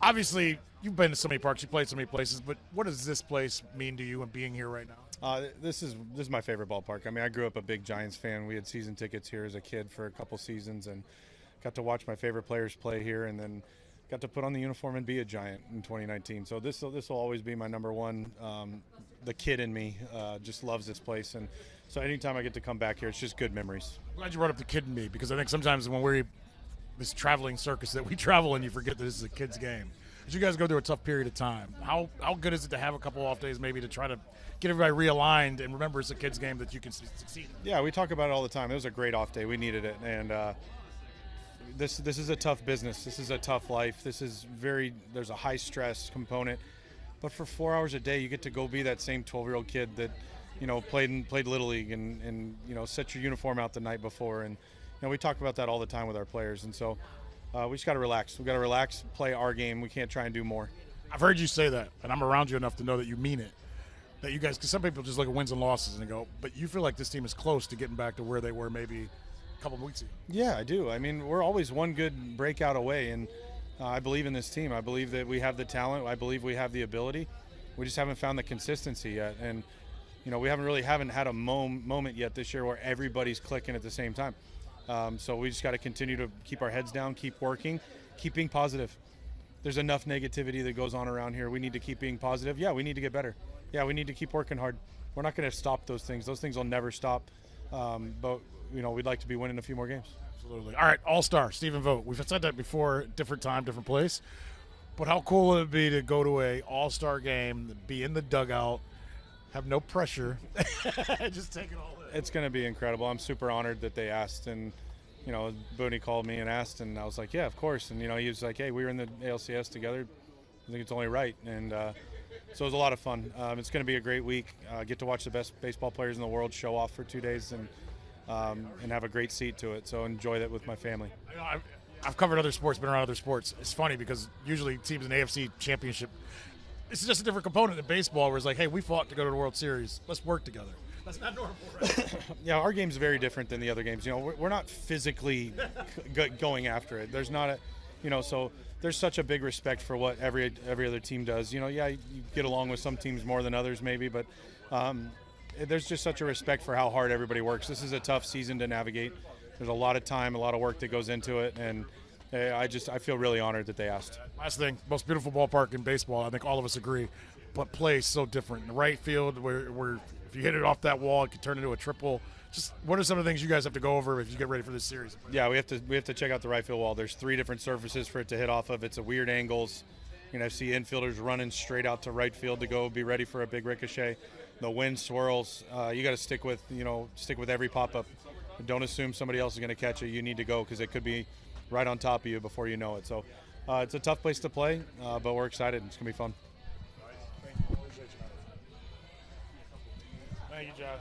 Obviously, you've been to so many parks, you played so many places, but what does this place mean to you and being here right now? This is my favorite ballpark. I mean, I grew up a big Giants fan. We had season tickets here as a kid for a couple seasons, and got to watch my favorite players play here, and then got to put on the uniform and be a Giant in 2019. So this will always be my number one. The kid in me just loves this place, and so anytime I get to come back here, it's just good memories. I'm glad you brought up the kid in me, because I think sometimes when we're this traveling circus that we travel in, you forget that this is a kid's game. As you guys go through a tough period of time, how good is it to have a couple off days maybe to try to get everybody realigned and remember it's a kid's game that you can succeed in? Yeah, we talk about it all the time. It was a great off day. We needed it, and this is a tough business. This is a tough life. There's a high stress component, but for 4 hours a day, you get to go be that same 12-year-old kid that played Little League and set your uniform out the night before, and we talk about that all the time with our players, and so we just got to relax. We got to relax, play our game. We can't try and do more. I've heard you say that, and I'm around you enough to know that you mean it. That you guys, because some people just look at wins and losses and they go, but you feel like this team is close to getting back to where they were maybe a couple of weeks ago. Yeah, I do. I mean, we're always one good breakout away, and I believe in this team. I believe that we have the talent. I believe we have the ability. We just haven't found the consistency yet, and we haven't had a moment yet this year where everybody's clicking at the same time. So we just got to continue to keep our heads down, keep working, keep being positive. There's enough negativity that goes on around here. We need to keep being positive. Yeah, we need to get better. Yeah, we need to keep working hard. We're not going to stop those things. Those things will never stop. But we'd like to be winning a few more games. Absolutely. All right, All-Star, Stephen Vogt. We've said that before, different time, different place. But how cool would it be to go to a All-Star game, be in the dugout, have no pressure, just take it all in? It's going to be incredible. I'm super honored that they asked, and Booney called me and asked, and I was like, yeah, of course. And he was like, hey, we were in the ALCS together. I think it's only right. And so it was a lot of fun. It's going to be a great week. Get to watch the best baseball players in the world show off for 2 days, and have a great seat to it. So enjoy that with my family. I've covered other sports, been around other sports. It's funny because usually teams in the AFC Championship, it's just a different component in baseball where it's like, hey, we fought to go to the World Series. Let's work together. That's not normal, right? Yeah, our game's very different than the other games. We're not physically going after it. There's not so there's such a big respect for what every other team does. Yeah, you get along with some teams more than others maybe, but there's just such a respect for how hard everybody works. This is a tough season to navigate. There's a lot of time, a lot of work that goes into it, and I feel really honored that they asked. Last thing, most beautiful ballpark in baseball, I think all of us agree, but play is so different. In the right field, where if you hit it off that wall, it could turn into a triple. Just what are some of the things you guys have to go over if you get ready for this series? Yeah, we have to check out the right field wall. There's 3 different surfaces for it to hit off of. It's a weird angles. I see infielders running straight out to right field to go be ready for a big ricochet. The wind swirls. You got to stick with every pop-up. Don't assume somebody else is going to catch it. You need to go because it could be right on top of you before you know it. So it's a tough place to play, but we're excited. It's going to be fun. Thank you, Josh.